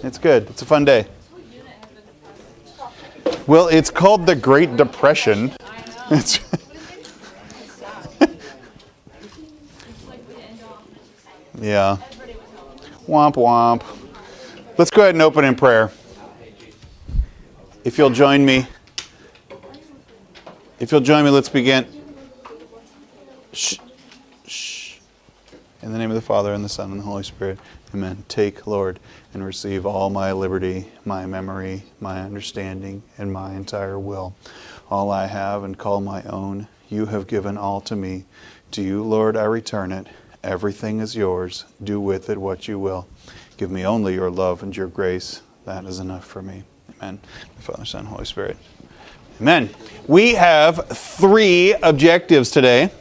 It's good. It's a fun day. Well, it's called the Great Depression. It's yeah. Womp womp. Let's go ahead and open in prayer. If you'll join me. Let's begin. Shh. Shh. In the name of the Father, and the Son, and the Holy Spirit. Amen. Take, Lord, and receive all my liberty, my memory, my understanding, and my entire will. All I have and call my own, you have given all to me. To you, Lord, I return it. Everything is yours. Do with it what you will. Give me only your love and your grace. That is enough for me. Amen. Father, Son, Holy Spirit. Amen. We have 3 objectives today.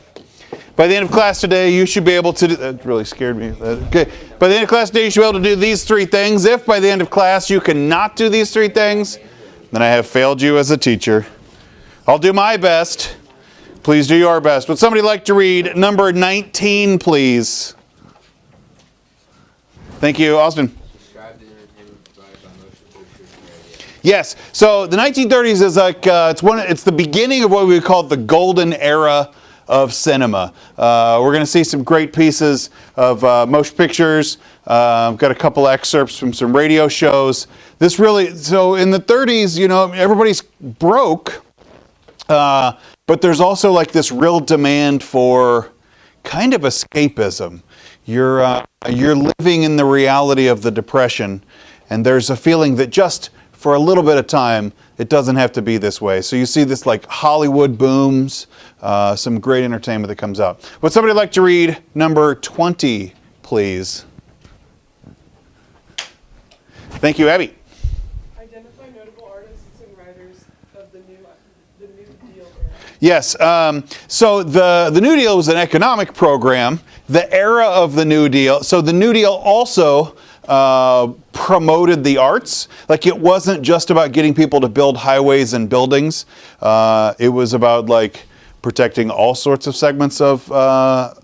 By the end of class today, you should be able to do... That really scared me. Okay. By the end of class today, you should be able to do these 3 things. If by the end of class you cannot do these 3 things, then I have failed you as a teacher. I'll do my best. Please do your best. Would somebody like to read number 19, please? Thank you, Austin. Yes. So the 1930s is like it's the beginning of what we would call the golden era of cinema. We're going to see some great pieces of motion pictures. I've got a couple excerpts from some radio shows. So in the 30s, everybody's broke. But there's also like this real demand for kind of escapism. You're living in the reality of the Depression, and there's a feeling that just for a little bit of time, it doesn't have to be this way. So you see this like Hollywood booms, some great entertainment that comes out. Would somebody like to read number 20, please? Thank you, Abby. Yes, so the New Deal was an economic program, the era of the New Deal. So the New Deal also promoted the arts. Like it wasn't just about getting people to build highways and buildings. It was about like protecting all sorts of segments of the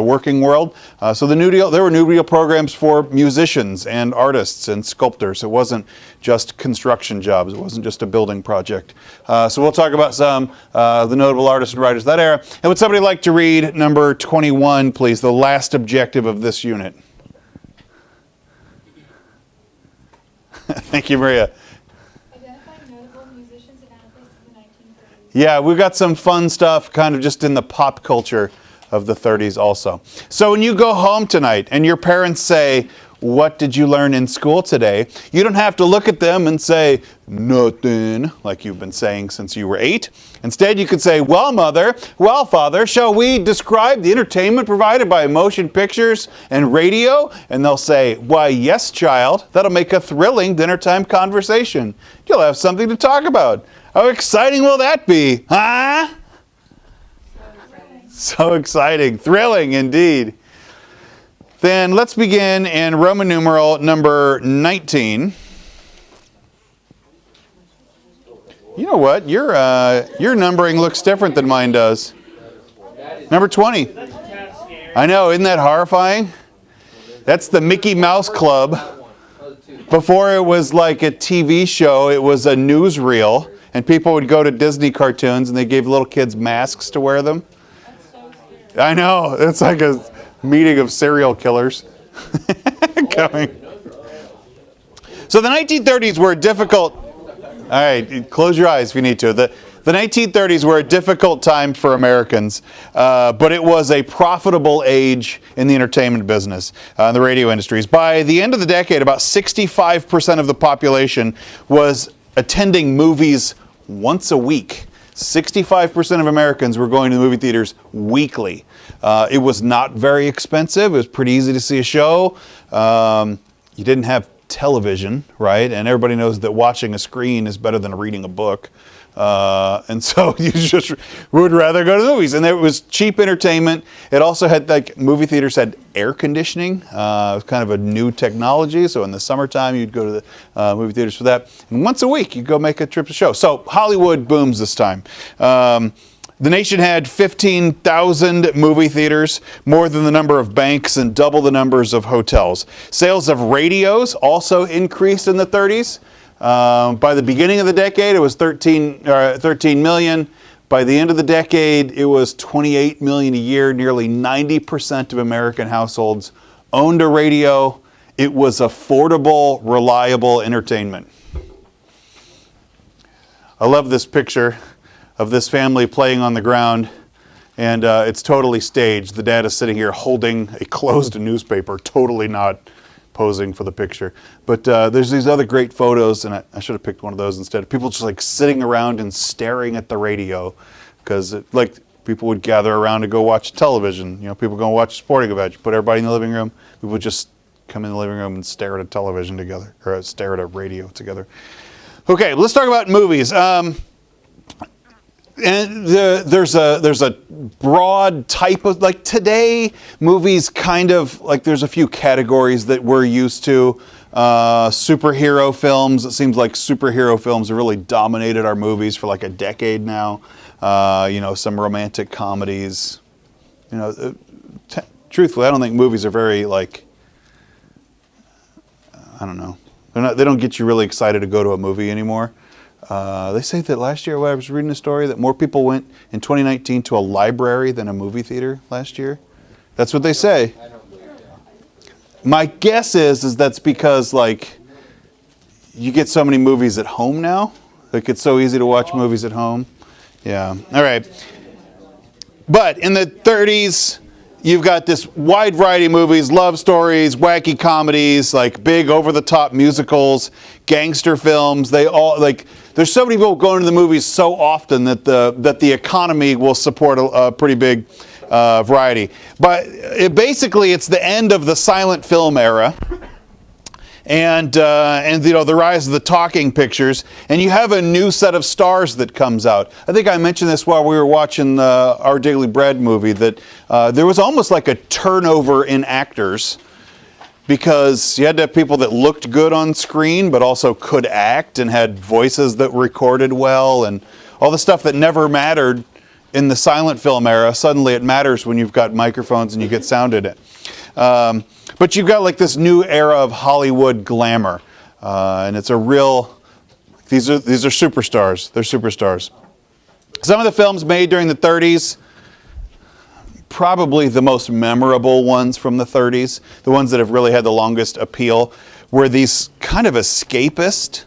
working world. So the New Deal, there were New Deal programs for musicians and artists and sculptors. It wasn't just construction jobs. It wasn't just a building project. So we'll talk about some the notable artists and writers of that era. And would somebody like to read number 21, please, the last objective of this unit? Thank you, Maria. Identify notable musicians and athletes of the 1930s. Yeah, we've got some fun stuff kind of just in the pop culture of the 30s also. So when you go home tonight and your parents say, "What did you learn in school today?" you don't have to look at them and say, "Nothing," like you've been saying since you were 8. Instead, you could say, "Well, Mother, well, Father, shall we describe the entertainment provided by motion pictures and radio?" And they'll say, "Why, yes, child. That'll make a thrilling dinnertime conversation. You'll have something to talk about. How exciting will that be, huh?" So exciting. Thrilling indeed. Then let's begin in Roman numeral number 19. You know what? Your numbering looks different than mine does. Number 20. I know, isn't that horrifying? That's the Mickey Mouse Club. Before it was like a TV show, it was a newsreel, and people would go to Disney cartoons and they gave little kids masks to wear them. I know, it's like a meeting of serial killers coming. So the 1930s were difficult. All right, close your eyes if you need to. The 1930s were a difficult time for Americans, but it was a profitable age in the entertainment business, the radio industries. By the end of the decade, about 65% of the population was attending movies once a week. 65% of Americans were going to the movie theaters weekly. It was not very expensive. It was pretty easy to see a show. You didn't have television, right? And everybody knows that watching a screen is better than reading a book. And so you just would rather go to the movies. And it was cheap entertainment. It also had, like, movie theaters had air conditioning. It was kind of a new technology. So in the summertime, you'd go to the movie theaters for that. And once a week, you'd go make a trip to show. So Hollywood booms this time. The nation had 15,000 movie theaters, more than the number of banks and double the numbers of hotels. Sales of radios also increased in the 30s. By the beginning of the decade, it was 13 million. By the end of the decade, it was 28 million a year. Nearly 90% of American households owned a radio. It was affordable, reliable entertainment. I love this picture of this family playing on the ground, and it's totally staged. The dad is sitting here holding a closed newspaper, totally not posing for the picture. But there's these other great photos, and I should have picked one of those instead. People just like sitting around and staring at the radio, because like people would gather around to go watch television. You know, people go watch a sporting event. You put everybody in the living room. People would just come in the living room and stare at a television together, or stare at a radio together. Okay, let's talk about movies. And there's a broad type of, like today, movies kind of, like there's a few categories that we're used to. Superhero films, it seems like superhero films have really dominated our movies for like a decade now. You know, some romantic comedies. You know, truthfully, I don't think movies are very, like, I don't know. They don't get you really excited to go to a movie anymore. They say that last year, I was reading a story that more people went in 2019 to a library than a movie theater last year. That's what they say. My guess is that's because, like, you get so many movies at home now. Like, it's so easy to watch movies at home. Yeah. All right. But in the 30s, you've got this wide variety of movies, love stories, wacky comedies, like big over-the-top musicals, gangster films. They all, like, there's so many people going to the movies so often that the economy will support a pretty big variety. But basically, it's the end of the silent film era. And you know, the rise of the talking pictures, and you have a new set of stars that comes out. I think I mentioned this while we were watching Our Daily Bread movie, that there was almost like a turnover in actors, because you had to have people that looked good on screen but also could act and had voices that recorded well, and all the stuff that never mattered in the silent film era. Suddenly it matters when you've got microphones and you get sound in it. But you've got like this new era of Hollywood glamour, and it's a real. These are superstars. They're superstars. Some of the films made during the 30s, probably the most memorable ones from the 30s, the ones that have really had the longest appeal, were these kind of escapist,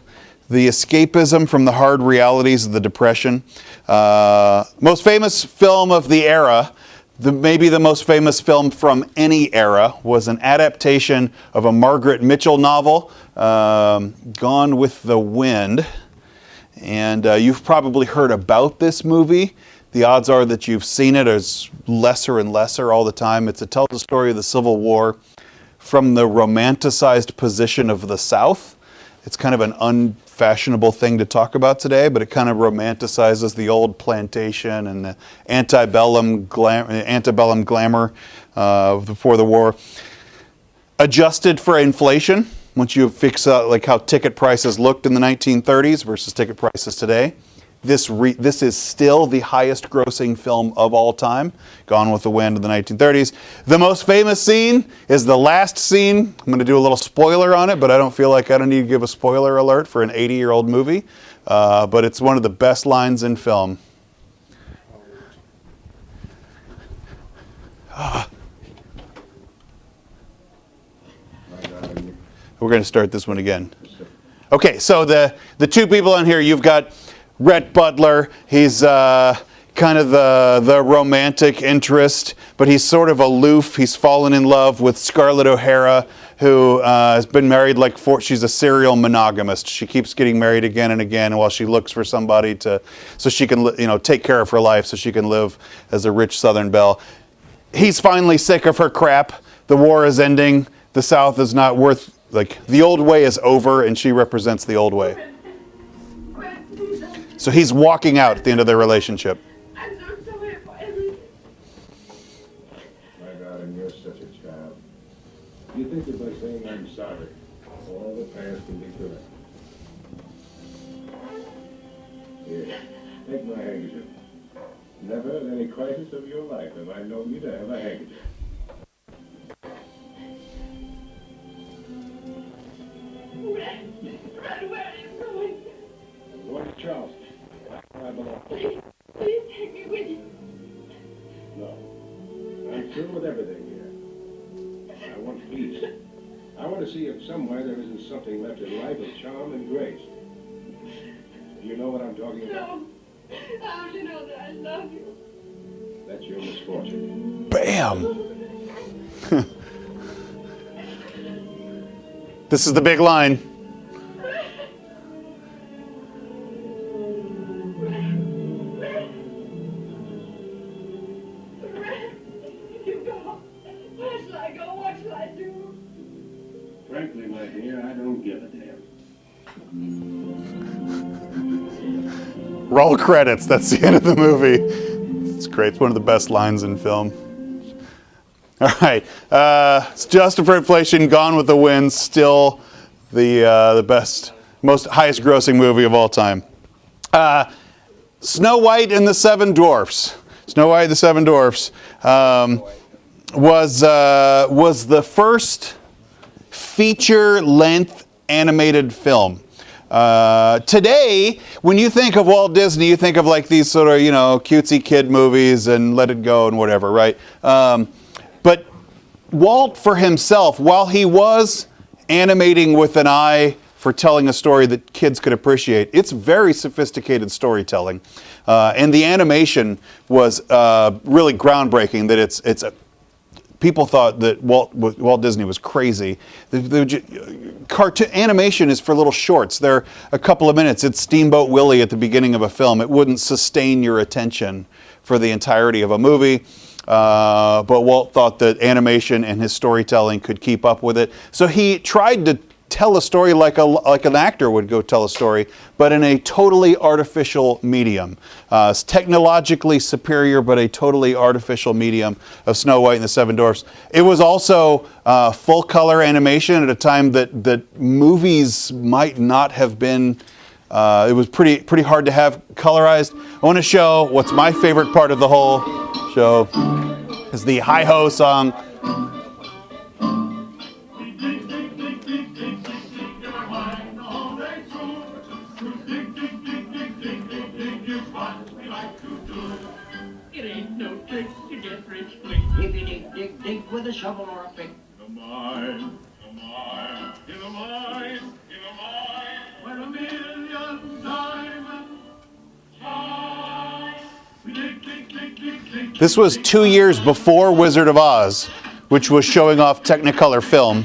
the escapism from the hard realities of the Depression. Most famous film of the era. Maybe the most famous film from any era was an adaptation of a Margaret Mitchell novel, Gone with the Wind. And you've probably heard about this movie. The odds are that you've seen it as lesser and lesser all the time. It tells the story of the Civil War from the romanticized position of the South. It's kind of an unfashionable thing to talk about today, but it kind of romanticizes the old plantation and the antebellum glamour before the war. Adjusted for inflation, once you fix out like how ticket prices looked in the 1930s versus ticket prices today, this is still the highest grossing film of all time, Gone with the Wind in the 1930s. The most famous scene is the last scene. I'm going to do a little spoiler on it, but I don't feel like I don't need to give a spoiler alert for an 80-year-old movie. But it's one of the best lines in film. We're going to start this one again. Okay, so the two people on here, you've got Rhett Butler. He's kind of the romantic interest, but he's sort of aloof. He's fallen in love with Scarlett O'Hara, who has been married she's a serial monogamist. She keeps getting married again and again while she looks for somebody so she can take care of her life, so she can live as a rich Southern belle. He's finally sick of her crap. The war is ending. The South is not worth, the old way is over, and she represents the old way. So he's walking out at the end of their relationship. My God, and you're such a child. You think that by saying I'm sorry, all the past can be corrected? Here, take my handkerchief. Never at any crisis of your life have I known you to have a handkerchief. Red, where are you going? I'm going to Charleston. That's where I belong. Please take me with you. No. I'm through with everything here. I want peace. I want to see if somewhere there isn't something left in life of charm and grace. You know what I'm talking about? No. How do you know that I love you? That's your misfortune. Bam! This is the big line. You go. Where shall I go? What shall I do? Frankly, my dear, I don't give a damn. Roll credits. That's the end of the movie. It's great. It's one of the best lines in film. All right. It's Justice for Inflation, Gone with the Wind, still the best, most highest grossing movie of all time. Snow White and the Seven Dwarfs. Snow White and the Seven Dwarfs was the first feature-length animated film. Today, when you think of Walt Disney, you think of like these sort of, cutesy kid movies and Let It Go and whatever, right? But Walt, for himself, while he was animating with an eye for telling a story that kids could appreciate, it's very sophisticated storytelling. And the animation was really groundbreaking, that it's a people thought that Walt Disney was crazy. Cartoon animation is for little shorts. They're a couple of minutes. It's Steamboat Willie at the beginning of a film. It wouldn't sustain your attention for the entirety of a movie. But Walt thought that animation and his storytelling could keep up with it. So he tried to tell a story like an actor would go tell a story, but in a totally artificial medium. It's technologically superior, but a totally artificial medium of Snow White and the Seven Dwarfs. It was also full color animation at a time that movies might not have been. It was pretty hard to have colorized. I want to show what's my favorite part of the whole show is the Hi-Ho song. It ain't no trick to get rich quick. If you dig with a shovel or a pick. In a mine, in a mine, Where a million diamonds shine. We dig. This was 2 years before Wizard of Oz, which was showing off Technicolor film.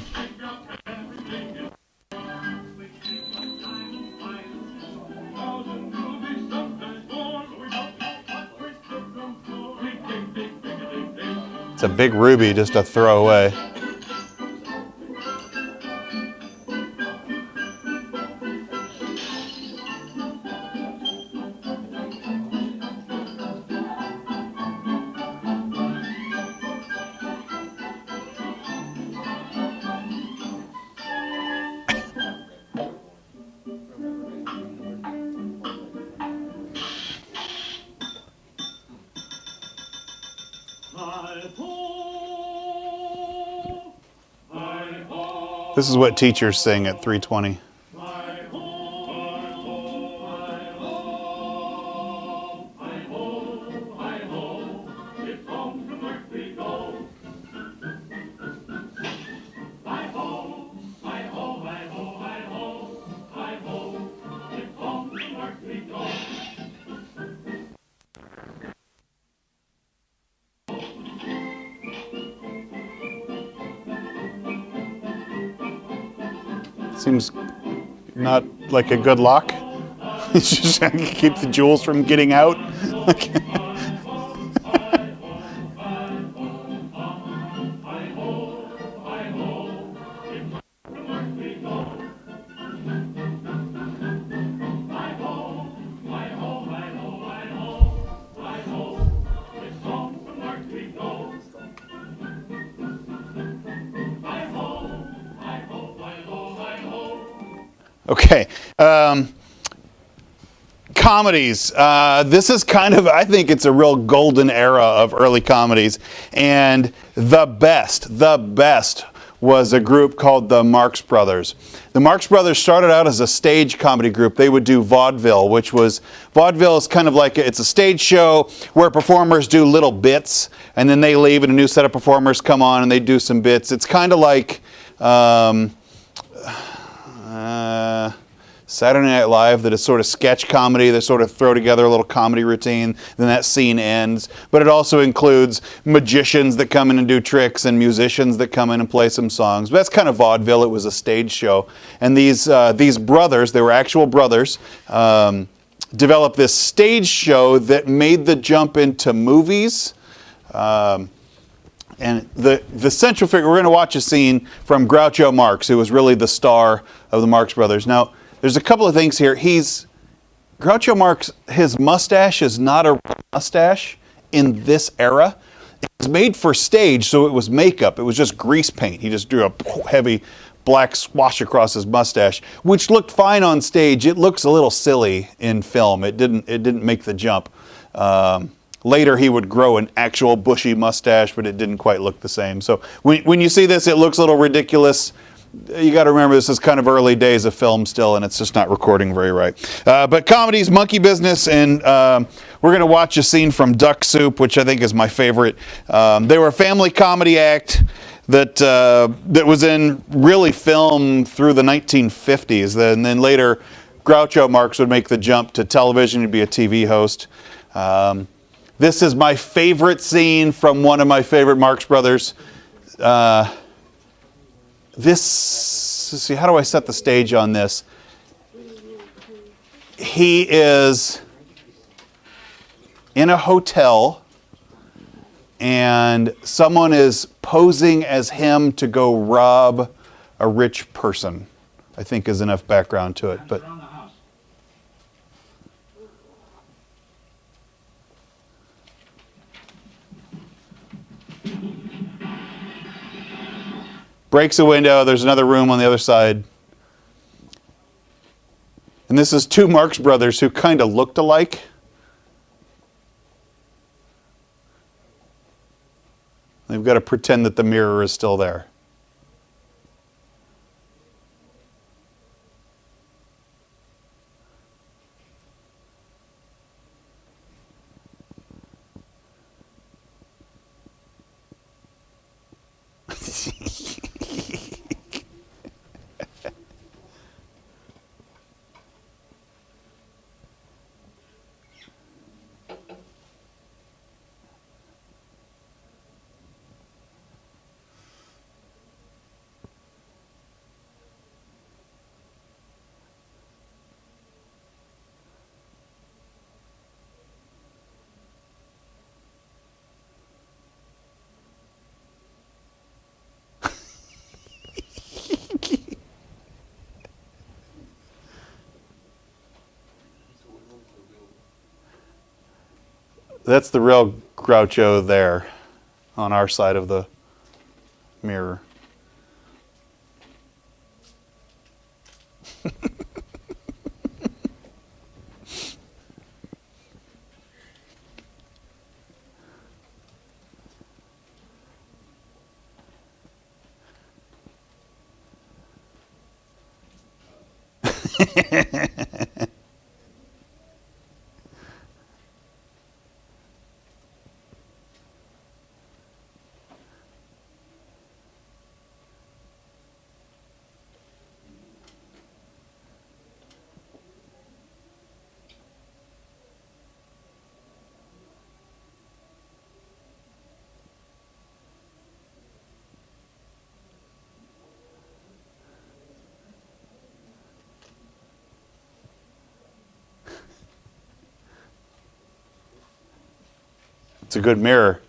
It's a big ruby just to throw away. This is what teachers sing at 3:20. Seems not like a good lock. It's just trying to keep the jewels from getting out. Okay. comedies. This is kind of, I think it's a real golden era of early comedies. And the best was a group called the Marx Brothers. The Marx Brothers started out as a stage comedy group. They would do vaudeville, vaudeville is kind of like, it's a stage show where performers do little bits, and then they leave and a new set of performers come on and they do some bits. It's kind of like Saturday Night Live, that is sort of sketch comedy. They sort of throw together a little comedy routine, then that scene ends. But it also includes magicians that come in and do tricks and musicians that come in and play some songs. But that's kind of vaudeville. It was a stage show. And these brothers, they were actual brothers, developed this stage show that made the jump into movies. And the central figure, we're going to watch a scene from Groucho Marx, who was really the star of the Marx Brothers. Now, there's a couple of things here. Groucho Marx, his mustache is not a mustache in this era. It was made for stage, so it was makeup. It was just grease paint. He just drew a heavy black swash across his mustache, which looked fine on stage. It looks a little silly in film. It didn't make the jump. Later, he would grow an actual bushy mustache, but it didn't quite look the same. So when you see this, it looks a little ridiculous. You got to remember, this is kind of early days of film still, and it's just not recording very right. But comedies, monkey business, and we're going to watch a scene from Duck Soup, which I think is my favorite. They were a family comedy act that was in really film through the 1950s. And then later, Groucho Marx would make the jump to television to be a TV host. This is my favorite scene from one of my favorite Marx Brothers. Let's see, how do I set the stage on this? He is in a hotel, and someone is posing as him to go rob a rich person. I think is enough background to it. But breaks a window. There's another room on the other side. And this is two Marx Brothers who kind of looked alike. They've got to pretend that the mirror is still there. That's the real Groucho there on our side of the mirror. It's a good mirror.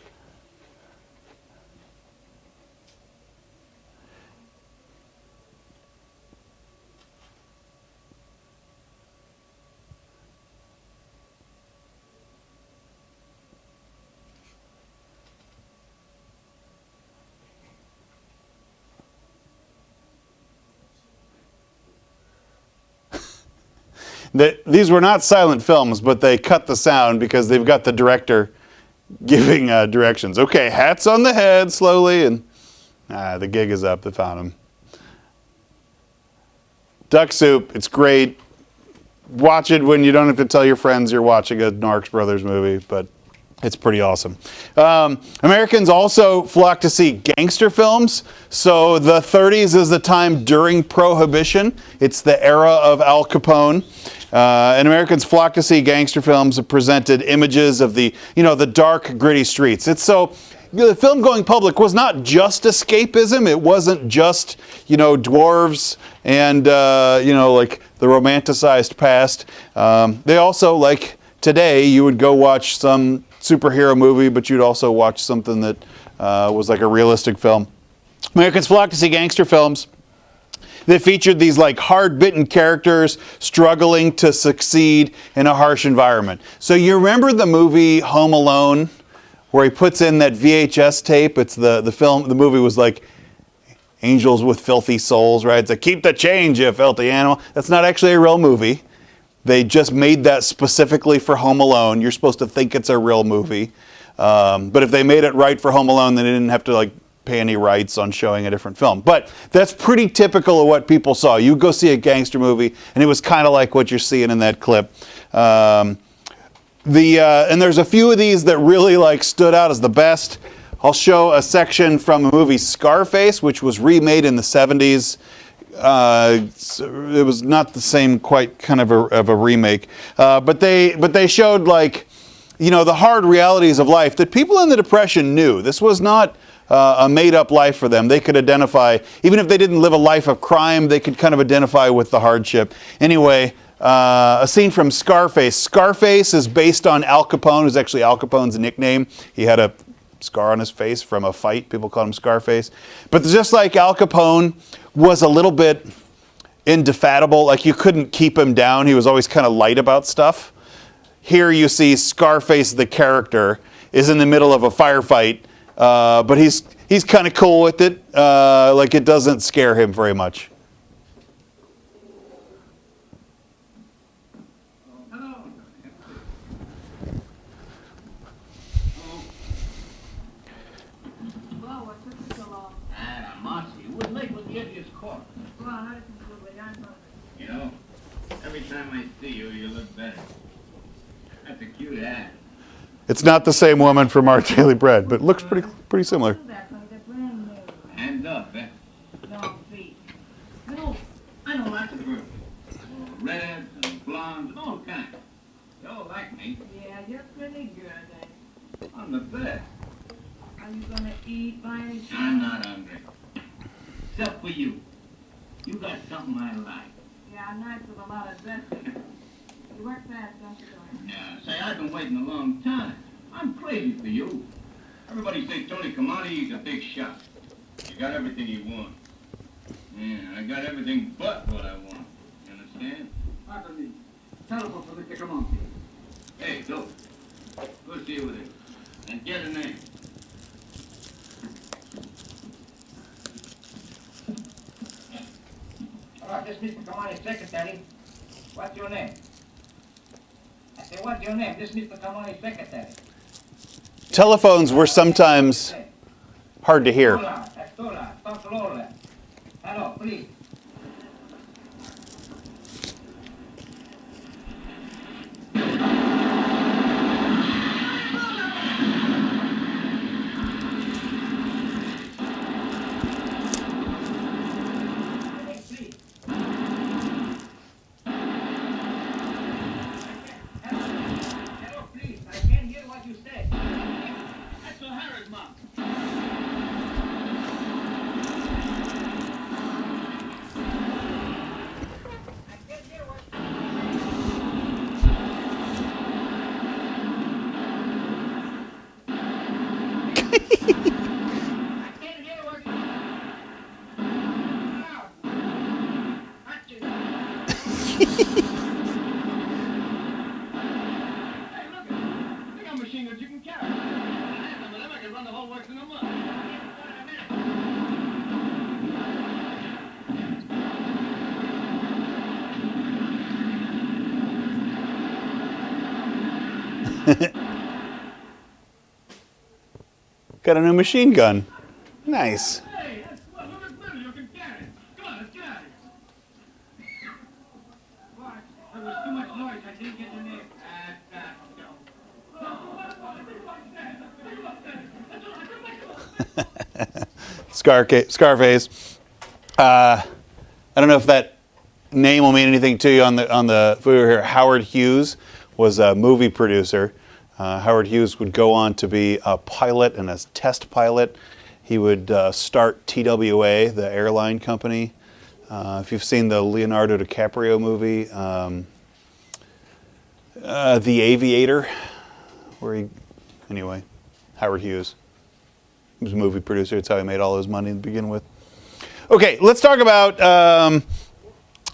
These were not silent films, but they cut the sound because they've got the director giving directions. Okay, hats on the head slowly, and the gig is up. They found him. Duck Soup, it's great. Watch it when you don't have to tell your friends you're watching a Marx Brothers movie, but it's pretty awesome. Americans also flock to see gangster films. So the 30s is the time during Prohibition. It's the era of Al Capone. And Americans flock to see gangster films that presented images of the dark, gritty streets. It's so... The film going public was not just escapism. It wasn't just, dwarves and, like the romanticized past. They also, like today, you would go watch some superhero movie, but you'd also watch something that was like a realistic film. Americans flocked to see gangster films. They featured these like hard-bitten characters struggling to succeed in a harsh environment. So you remember the movie Home Alone, where he puts in that VHS tape? It's the movie was like Angels with Filthy Souls, right? It's like, keep the change, you filthy animal. That's not actually a real movie. They just made that specifically for Home Alone. You're supposed to think it's a real movie. But if they made it right for Home Alone, then they didn't have to like pay any rights on showing a different film. But that's pretty typical of what people saw. You go see a gangster movie, and it was kind of like what you're seeing in that clip. And there's a few of these that really like stood out as the best. I'll show a section from the movie Scarface, which was remade in the 70s. It was not the same quite kind of a remake, but they showed like, the hard realities of life that people in the Depression knew. This was not a made-up life for them. They could identify, even if they didn't live a life of crime, they could kind of identify with the hardship. Anyway, a scene from Scarface. Scarface is based on Al Capone, who's actually Al Capone's nickname. He had a scar on his face from a fight. People called him Scarface. But just like Al Capone was a little bit indefatigable, like you couldn't keep him down. He was always kind of light about stuff. Here you see Scarface, the character, is in the middle of a firefight, but he's kind of cool with it. Like it doesn't scare him very much. Every time I see you, you look better. That's a cute ad. It's not the same woman from Our Daily Bread, but it looks pretty similar. Hands up, eh? No, feet. I know lots of girls. Redheads and blondes, all kinds. They all like me. Yeah, you're pretty good, eh? I'm the best. Are you gonna eat by any chance? I'm not hungry. Except for you. You got something I like. Yeah, I'm nice with a lot of zest. You work fast, don't you, Dory? Yeah, say, I've been waiting a long time. I'm crazy for you. Everybody say Tony Camani is a big shot. You got everything you want. Yeah, I got everything but what I want. You understand? Pardon me. Telephone for Mr. Camonte. Hey, go. Go see with him. And get a name. Oh, this Mr. Camonte's secretary. What's your name? I say, what's your name? This Mr. Camonte's secretary. Telephones were sometimes hard to hear. That's Tola. Talk to Lola. Hello, please. Hello, please. I can't hear what you say. That's O'Hara's mom. Got a new machine gun. Nice. Hey, that's what, look at this, you can get it. Come on, let's get out of here. What? There was too much noise, I didn't get in there. Scarface. I don't know if that name will mean anything to you on the if we were here. Howard Hughes was a movie producer. Howard Hughes would go on to be a pilot and a test pilot. He would start TWA, the airline company. If you've seen the Leonardo DiCaprio movie, The Aviator, anyway, Howard Hughes. He was a movie producer. That's how he made all his money to begin with. Okay, let's talk about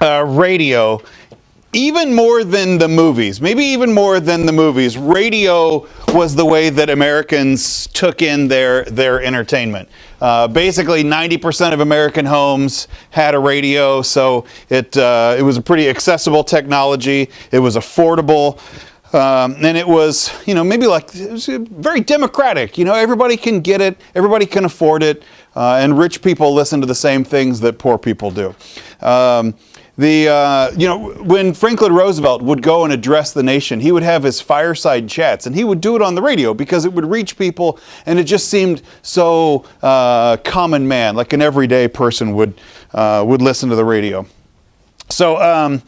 radio. Even more than the movies, maybe even more than the movies, radio was the way that Americans took in their entertainment. Basically, 90% of American homes had a radio, so it was a pretty accessible technology. It was affordable. And it was, maybe it was very democratic. Everybody can get it, everybody can afford it, and rich people listen to the same things that poor people do. When Franklin Roosevelt would go and address the nation, he would have his fireside chats, and he would do it on the radio because it would reach people, and it just seemed so common man, like an everyday person would listen to the radio. So,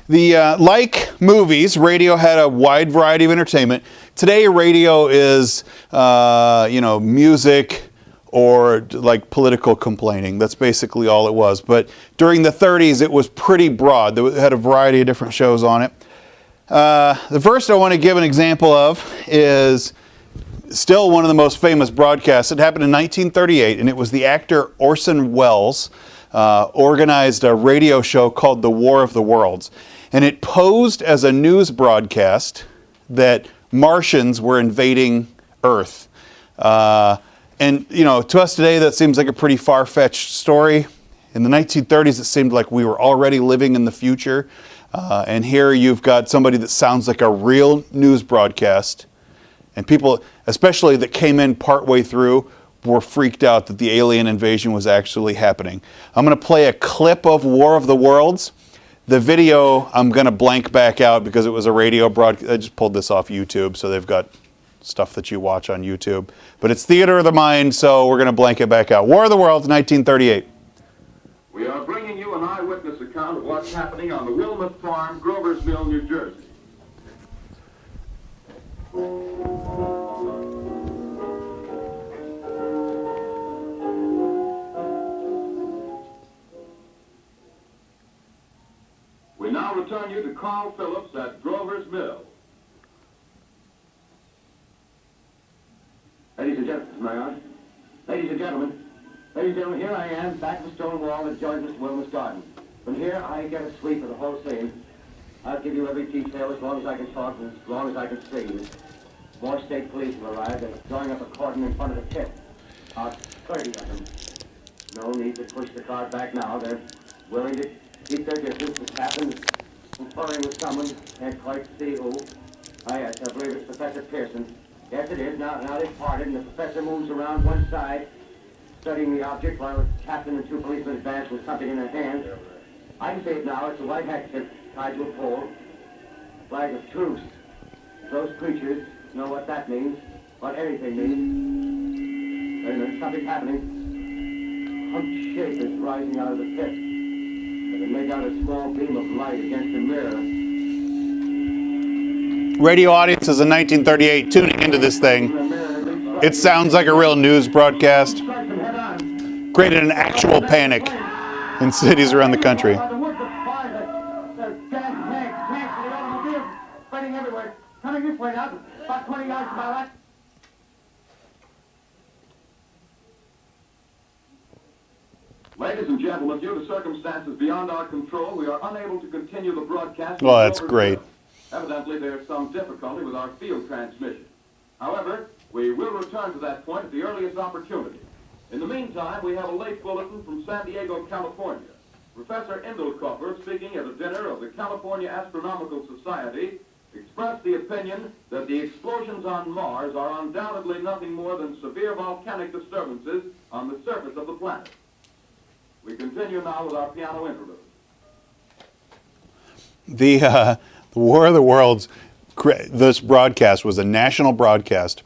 like movies, radio had a wide variety of entertainment. Today, radio is, music or like political complaining. That's basically all it was. But during the 30s, it was pretty broad. It had a variety of different shows on it. The first I want to give an example of is still one of the most famous broadcasts. It happened in 1938, and it was the actor Orson Welles organized a radio show called The War of the Worlds. And it posed as a news broadcast that Martians were invading Earth. And, to us today, that seems like a pretty far-fetched story. In the 1930s, it seemed like we were already living in the future. And here you've got somebody that sounds like a real news broadcast. And people, especially that came in partway through, were freaked out that the alien invasion was actually happening. I'm going to play a clip of War of the Worlds. The video, I'm going to blank back out because it was a radio broadcast. I just pulled this off YouTube, so they've got stuff that you watch on YouTube. But it's theater of the mind, so we're going to blank it back out. War of the Worlds, 1938. We are bringing you an eyewitness account of what's happening on the Wilmot Farm, Grover's Mill, New Jersey. We now return you to Carl Phillips at Grover's Mill. Ladies and gentlemen, my honor. Ladies and gentlemen, here I am, back of the stone wall that joins Mr. Wilmer's garden. From here, I get a sweep of the whole scene. I'll give you every detail as long as I can talk and as long as I can see. More state police have arrived. They're drawing up a cordon in front of the pit. About 30 of them. No need to push the car back now. They're willing to keep their distance. The captain conferring with someone. Can't quite see who. Oh, yes, I believe it's Professor Pearson. Yes, it is. Now they've parted, and the professor moves around one side, studying the object while the captain and two policemen advance with something in their hands. I can see it now. It's a white handkerchief tied to a pole. Flag of truce. Those creatures know what that means, what anything means. Wait a minute, something's happening. Humped shape is rising out of the pit. They can make out a small beam of light against the mirror. Radio audiences in 1938 tuning into this thing. It sounds like a real news broadcast. Created an actual panic in cities around the country. Ladies and gentlemen, due to circumstances beyond our control, we are unable to continue the broadcast. Well, that's great. Evidently, there's some difficulty with our field transmission. However, we will return to that point at the earliest opportunity. In the meantime, we have a late bulletin from San Diego, California. Professor Indelkoffer, speaking at a dinner of the California Astronomical Society, expressed the opinion that the explosions on Mars are undoubtedly nothing more than severe volcanic disturbances on the surface of the planet. We continue now with our piano interlude. The War of the Worlds, this broadcast was a national broadcast,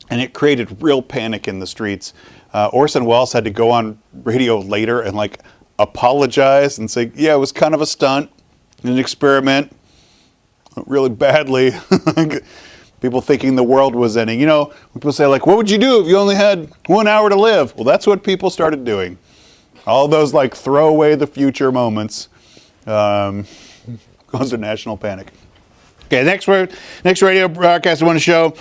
and it created real panic in the streets. Orson Welles had to go on radio later and like apologize and say, yeah, it was kind of a stunt, an experiment, really badly. People thinking the world was ending. You know, people say like, what would you do if you only had 1 hour to live? Well, that's what people started doing. All those like throw away the future moments caused a national panic. Okay, next radio broadcast I want to show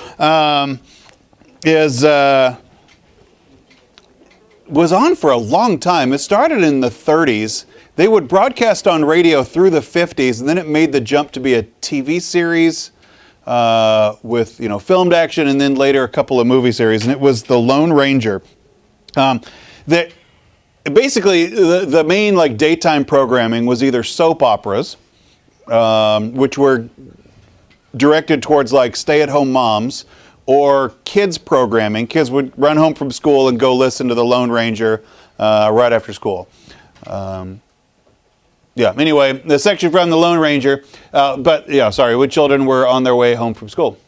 was on for a long time. It started in the 30s. They would broadcast on radio through the 50s, and then it made the jump to be a TV series with filmed action, and then later a couple of movie series. And it was The Lone Ranger. Basically, the main like daytime programming was either soap operas, which were directed towards like stay-at-home moms, or kids programming. Kids would run home from school and go listen to The Lone Ranger right after school. Anyway, the section from The Lone Ranger, when children were on their way home from school.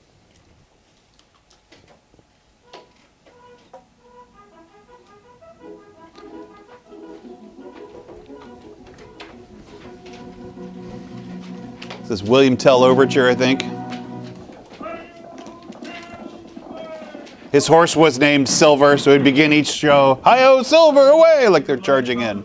This is William Tell Overture, I think. His horse was named Silver, so he'd begin each show, "Hi-yo, Silver, away!" like they're charging in.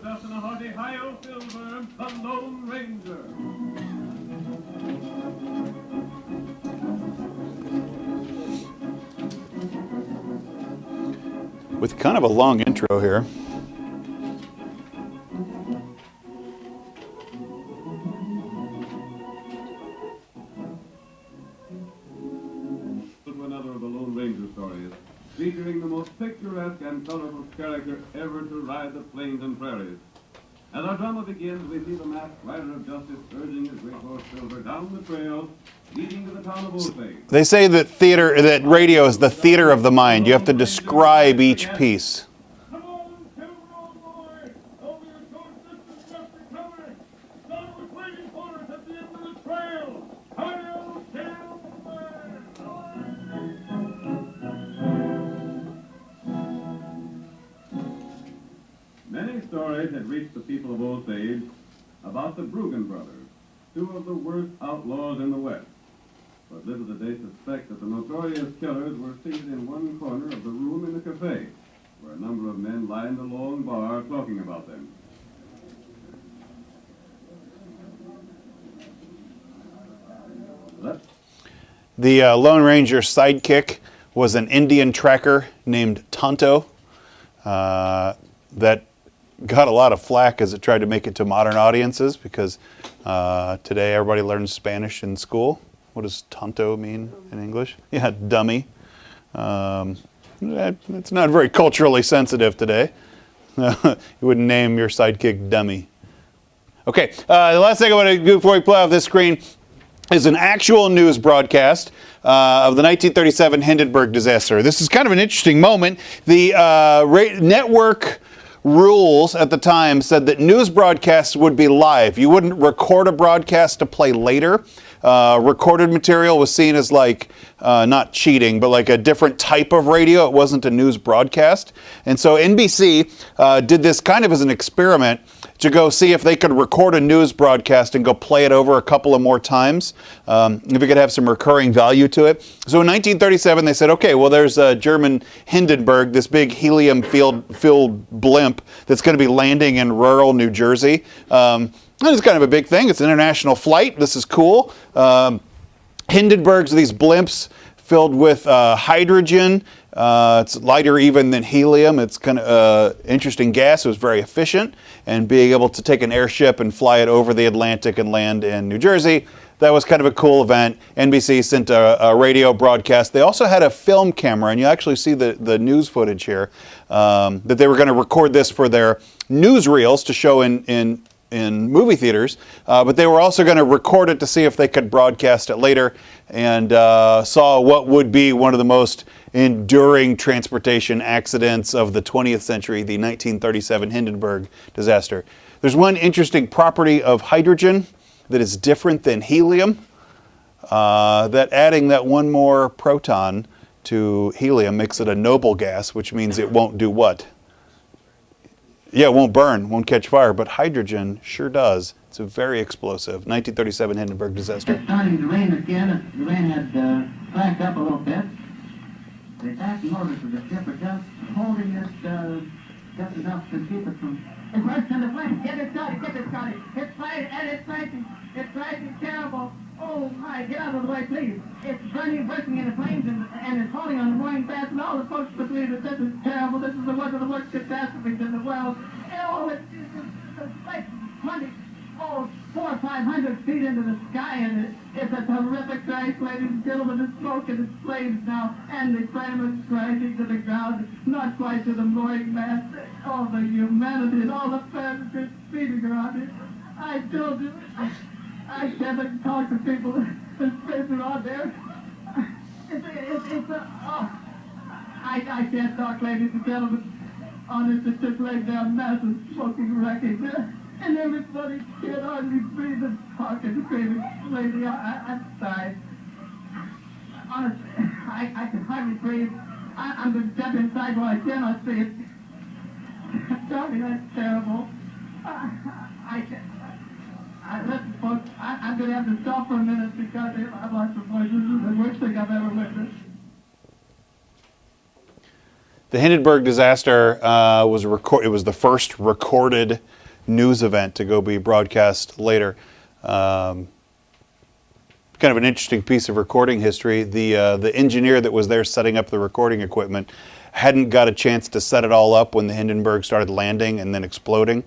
With kind of a long intro here. Another of the Lone Ranger stories, featuring the most picturesque and colorful character ever to ride the plains and prairies. As our drama begins, we see the masked rider of justice urging his great horse Silver down the trail, leading to the town of Osage. They say that radio is the theater of the mind. You have to describe each piece. Come on, Silver, old boy! Over your short distance just recovered. Son was waiting for us at the end of the trail. Hi-yo, Silver! Many stories had reached the people of Osage about the Bruggen brothers, two of the worst outlaws in the West. But little did they suspect that the notorious killers were seated in one corner of the room in the cafe, where a number of men lined the long bar talking about them. The Lone Ranger sidekick was an Indian tracker named Tonto that got a lot of flack as it tried to make it to modern audiences because today everybody learns Spanish in school. What does Tonto mean in English? Yeah, dummy. It's not very culturally sensitive today. You wouldn't name your sidekick dummy. Okay, the last thing I want to do before we play off this screen is an actual news broadcast of the 1937 Hindenburg disaster. This is kind of an interesting moment. The network rules at the time said that news broadcasts would be live. You wouldn't record a broadcast to play later. Recorded material was seen as like, not cheating, but like a different type of radio. It wasn't a news broadcast. And so NBC did this kind of as an experiment to go see if they could record a news broadcast and go play it over a couple of more times, if it could have some recurring value to it. So in 1937, they said, okay, well, there's a German Hindenburg, this big helium-filled blimp that's going to be landing in rural New Jersey. It's kind of a big thing. It's an international flight. This is cool. Hindenburgs are these blimps filled with hydrogen. It's lighter even than helium. It's kind of interesting gas. It was very efficient. And being able to take an airship and fly it over the Atlantic and land in New Jersey, that was kind of a cool event. NBC sent a radio broadcast. They also had a film camera, and you actually see the news footage here, that they were going to record this for their newsreels to show in in movie theaters, but they were also going to record it to see if they could broadcast it later, and saw what would be one of the most enduring transportation accidents of the 20th century, the 1937 Hindenburg disaster. There's one interesting property of hydrogen that is different than helium, that adding that one more proton to helium makes it a noble gas, which means it won't do what? Yeah, it won't burn, won't catch fire, but hydrogen sure does. It's a very explosive. 1937 Hindenburg disaster. It's starting to rain again. The rain had slacked up a little bit. The attacking orders of the ship are just holding it just enough to keep it from... It bursts into flames. Get it started, It's fighting, and it's fighting terrible. Oh my, get out of the way, please. It's burning, bursting into flames, and it's falling on the mooring mast, and all the folks believe that this is terrible. This is one of the worst catastrophes in the world. Oh, it's like 400 or 500 feet into the sky, and it's a terrific crash, ladies and gentlemen. It's smoke and it's flames now, and the frame is crashing to the ground, not quite to the mooring mast. All the humanity and all the passengers speeding around it. I told you, I can't talk to people especially out there. I can't talk, ladies and gentlemen. Honest, it's just laying down massive smoking wreckage. And everybody can't hardly breathe and talk and screaming. Lady, I'm sorry. Honestly, I can hardly breathe. I'm going to step inside where I cannot see it. Tell me that's terrible. Listen, folks, I'm going to have to stop for a minute because I've lost my voice. This is the worst thing I've ever witnessed. The Hindenburg disaster it was the first recorded news event to go be broadcast later. Kind of an interesting piece of recording history. The engineer that was there setting up the recording equipment hadn't got a chance to set it all up when the Hindenburg started landing and then exploding.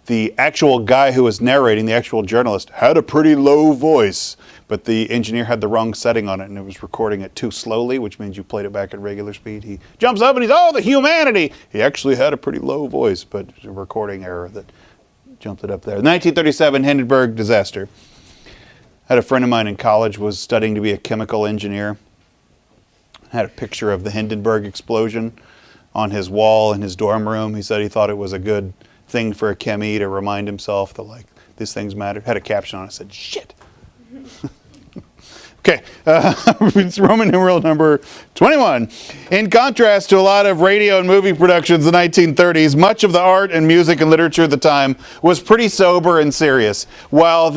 The actual guy who was narrating, the actual journalist, had a pretty low voice, but the engineer had the wrong setting on it and it was recording it too slowly, which means you played it back at regular speed. He jumps up and he's, oh, the humanity! He actually had a pretty low voice, but it was a recording error that jumped it up there. The 1937 Hindenburg disaster. I had a friend of mine in college was studying to be a chemical engineer. Had a picture of the Hindenburg explosion on his wall in his dorm room. He said he thought it was a good thing for a chemie to remind himself that, like, these things matter. Had a caption on it that said, shit. Okay, it's Roman numeral number 21. In contrast to a lot of radio and movie productions in the 1930s, much of the art and music and literature at the time was pretty sober and serious. While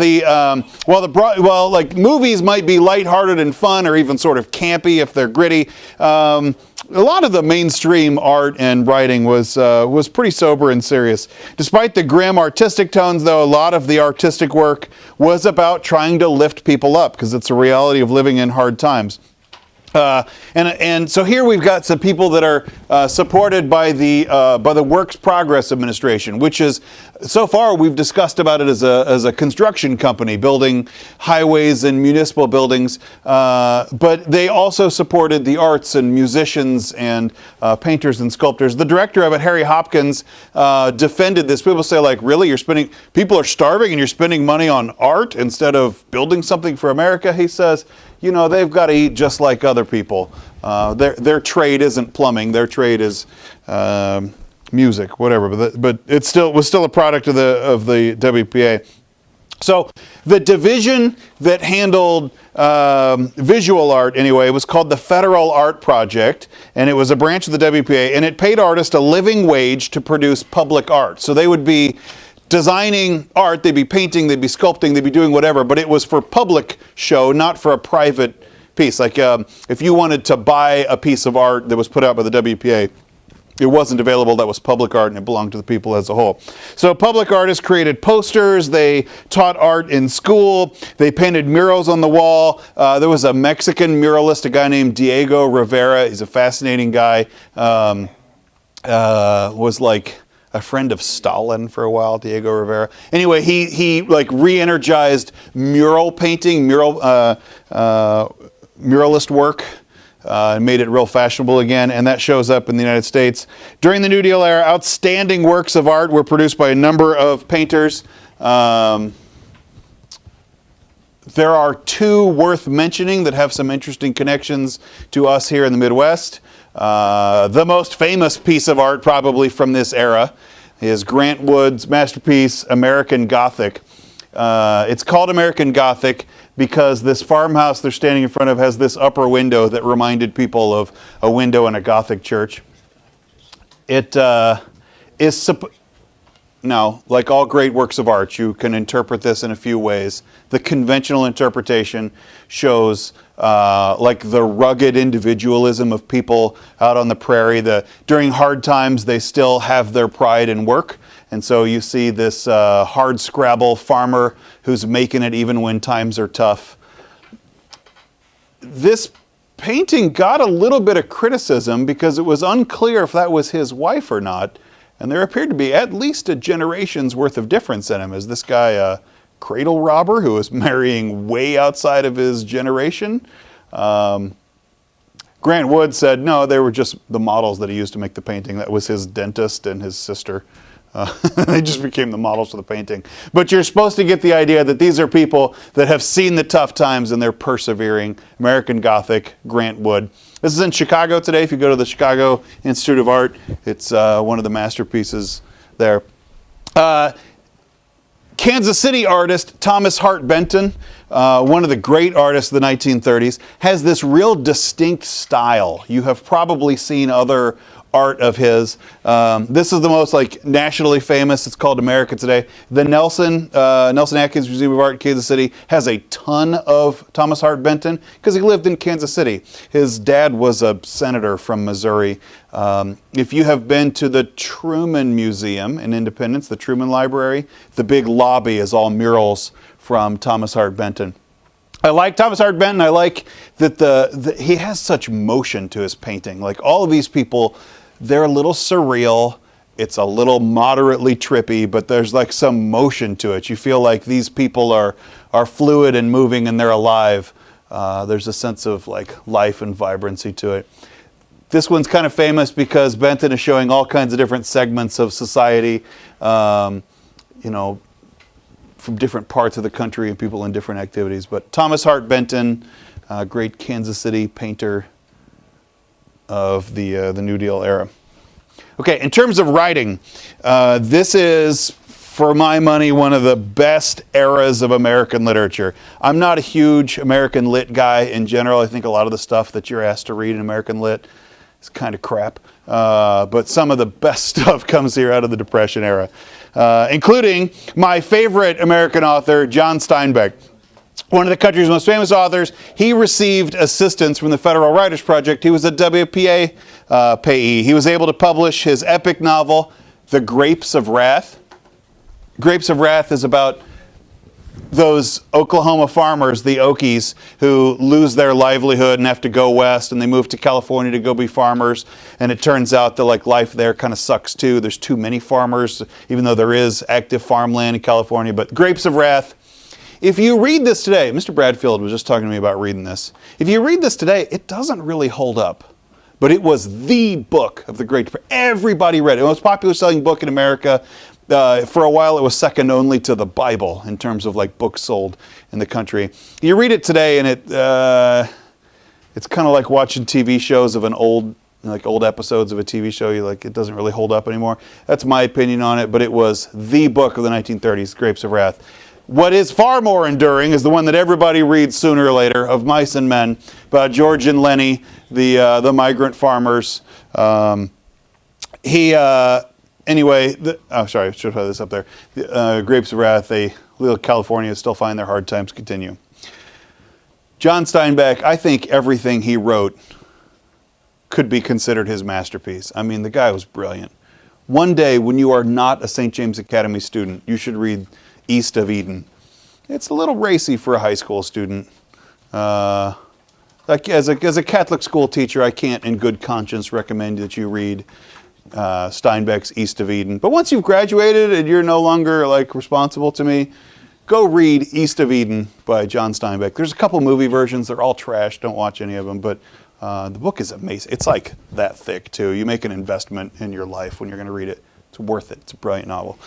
movies might be lighthearted and fun, or even sort of campy if they're gritty, a lot of the mainstream art and writing was pretty sober and serious. Despite the grim artistic tones, though, a lot of the artistic work was about trying to lift people up, because it's a reality of living in hard times. And so here we've got some people that are supported by the Works Progress Administration, which is, so far we've discussed about it as a construction company building highways and municipal buildings, but they also supported the arts and musicians and painters and sculptors. The director of it, Harry Hopkins, defended this. People say, like, really, people are starving and you're spending money on art instead of building something for America? He says, you know, they've got to eat just like other people. Their trade isn't plumbing. Their trade is music, whatever. But it was still a product of the WPA. So the division that handled visual art, anyway, was called the Federal Art Project, and it was a branch of the WPA, and it paid artists a living wage to produce public art. So they would be designing art, they'd be painting, they'd be sculpting, they'd be doing whatever, but it was for public show, not for a private piece. Like if you wanted to buy a piece of art that was put out by the WPA, it wasn't available. That was public art and it belonged to the people as a whole. So public artists created posters, they taught art in school, they painted murals on the wall. There was a Mexican muralist, a guy named Diego Rivera. He's a fascinating guy. Was like a friend of Stalin for a while, Diego Rivera. Anyway, he like re-energized mural painting, muralist work, and made it real fashionable again, and that shows up in the United States. During the New Deal era, outstanding works of art were produced by a number of painters. There are two worth mentioning that have some interesting connections to us here in the Midwest. The most famous piece of art probably from this era is Grant Wood's masterpiece, American Gothic. It's called American Gothic because this farmhouse they're standing in front of has this upper window that reminded people of a window in a Gothic church. It is now, like all great works of art, you can interpret this in a few ways. The conventional interpretation shows like the rugged individualism of people out on the prairie. During hard times, they still have their pride in work. And so you see this hard scrabble farmer who's making it even when times are tough. This painting got a little bit of criticism because it was unclear if that was his wife or not. And there appeared to be at least a generation's worth of difference in him. Is this guy a cradle robber who was marrying way outside of his generation? Grant Wood said, no, they were just the models that he used to make the painting. That was his dentist and his sister. They just became the models for the painting. But you're supposed to get the idea that these are people that have seen the tough times and they're persevering. American Gothic, Grant Wood. This is in Chicago today. If you go to the Chicago Institute of Art, it's one of the masterpieces there. Kansas City artist Thomas Hart Benton, one of the great artists of the 1930s, has this real distinct style. You have probably seen other art of his. This is the most like nationally famous. It's called America Today. The Nelson Atkins Museum of Art in Kansas City has a ton of Thomas Hart Benton because he lived in Kansas City. His dad was a senator from Missouri. If you have been to the Truman Museum in Independence, the Truman Library, the big lobby is all murals from Thomas Hart Benton. I like Thomas Hart Benton. I like that he has such motion to his painting. Like all of these people, they're a little surreal. It's a little moderately trippy, but there's like some motion to it. You feel like these people are fluid and moving and they're alive. There's a sense of like life and vibrancy to it. This one's kind of famous because Benton is showing all kinds of different segments of society, you know, from different parts of the country and people in different activities. But Thomas Hart Benton, great Kansas City painter of the New Deal era. Okay, in terms of writing, this is, for my money, one of the best eras of American literature. I'm not a huge American Lit guy in general. I think a lot of the stuff that you're asked to read in American Lit is kind of crap. But some of the best stuff comes here out of the Depression era, including my favorite American author, John Steinbeck. One of the country's most famous authors. He received assistance from the Federal Writers Project. He was a WPA payee. He was able to publish his epic novel, The Grapes of Wrath. Grapes of Wrath is about those Oklahoma farmers, the Okies, who lose their livelihood and have to go west, and they move to California to go be farmers. And it turns out that like life there kind of sucks too. There's too many farmers, even though there is active farmland in California. But Grapes of Wrath. If you read this today, Mr. Bradfield was just talking to me about reading this. If you read this today, it doesn't really hold up. But it was the book of the Great Depression. Everybody read it. It was a most popular selling book in America. For a while, it was second only to the Bible in terms of like books sold in the country. You read it today, and it's kind of like watching TV shows of an old episodes of a TV show. It doesn't really hold up anymore. That's my opinion on it. But it was the book of the 1930s, Grapes of Wrath. What is far more enduring is the one that everybody reads sooner or later, Of Mice and Men, about George and Lenny, the migrant farmers. Anyway, sorry, I should have this up there. Grapes of Wrath, little California still find their hard times continue. John Steinbeck, I think everything he wrote could be considered his masterpiece. I mean, the guy was brilliant. One day, when you are not a St. James Academy student, you should read East of Eden. It's a little racy for a high school student. Like as a Catholic school teacher, I can't in good conscience recommend that you read Steinbeck's East of Eden. But once you've graduated and you're no longer like responsible to me, go read East of Eden by John Steinbeck. There's a couple movie versions. They're all trash. Don't watch any of them. But the book is amazing. It's like that thick too. You make an investment in your life when you're going to read it. It's worth it. It's a brilliant novel.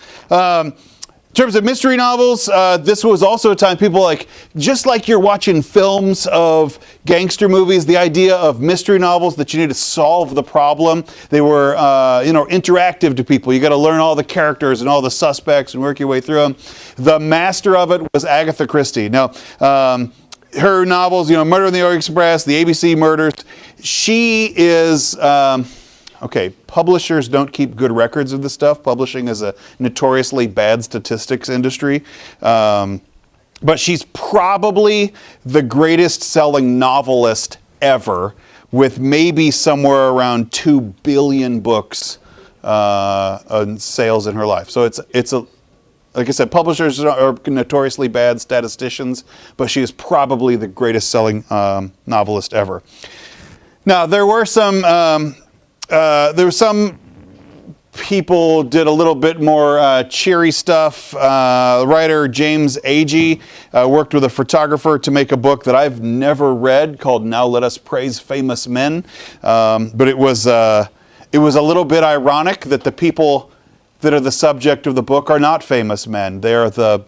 terms of mystery novels, this was also a time people just like you're watching films of gangster movies, the idea of mystery novels that you need to solve the problem. They were, interactive to people. You got to learn all the characters and all the suspects and work your way through them. The master of it was Agatha Christie. Now, her novels, Murder on the Orient Express, the ABC Murders, she is... Okay, publishers don't keep good records of this stuff. Publishing is a notoriously bad statistics industry. But she's probably the greatest selling novelist ever, with maybe somewhere around 2 billion books on sales in her life. So it's a like I said, publishers are notoriously bad statisticians, but she is probably the greatest selling novelist ever. Now, there were some people did a little bit more cheery stuff. Writer James Agee worked with a photographer to make a book that I've never read called Now Let Us Praise Famous Men. But it was a little bit ironic that the people that are the subject of the book are not famous men. They are the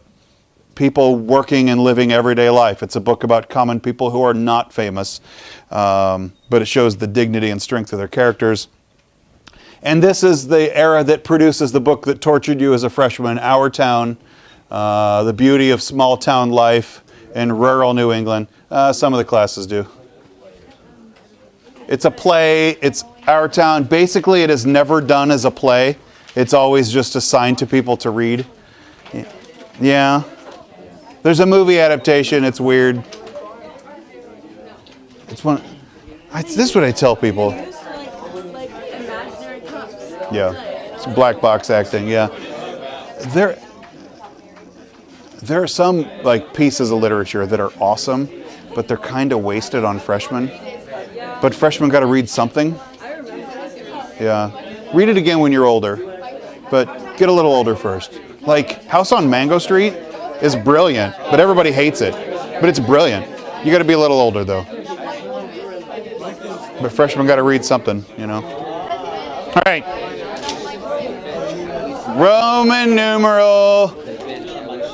people working and living everyday life. It's a book about common people who are not famous, but it shows the dignity and strength of their characters. And this is the era that produces the book that tortured you as a freshman, Our Town, The Beauty of Small Town Life in Rural New England. Some of the classes do. It's a play. It's Our Town. Basically, it is never done as a play. It's always just assigned to people to read. Yeah. There's a movie adaptation. It's weird. It's one. This is what I tell people. Yeah, it's black box acting. Yeah, there are some pieces of literature that are awesome, but they're kind of wasted on freshmen. But freshmen got to read something. Yeah, read it again when you're older, but get a little older first. Like House on Mango Street is brilliant, but everybody hates it. But it's brilliant. You got to be a little older though. But freshmen got to read something, All right. Roman numeral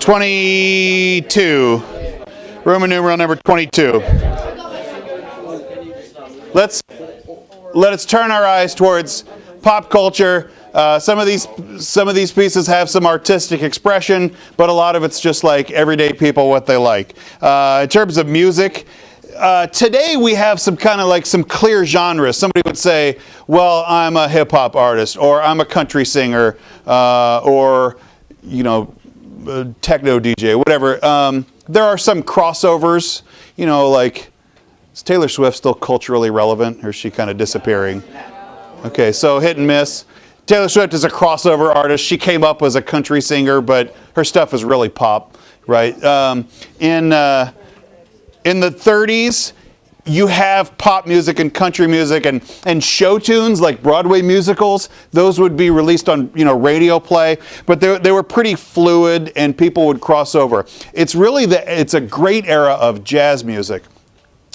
22. Roman numeral number 22. Let us turn our eyes towards pop culture. Some of these pieces have some artistic expression, but a lot of it's just like everyday people what they like. In terms of music, today we have some kind of some clear genres. Somebody would say, well, I'm a hip hop artist, or I'm a country singer, or a techno DJ, whatever. There are some crossovers, is Taylor Swift still culturally relevant, or is she kind of disappearing? Okay, so hit and miss. Taylor Swift is a crossover artist. She came up as a country singer, but her stuff is really pop, right? In the 30s, you have pop music and country music and show tunes like Broadway musicals. Those would be released on radio play, but they were pretty fluid and people would cross over. It's a great era of jazz music.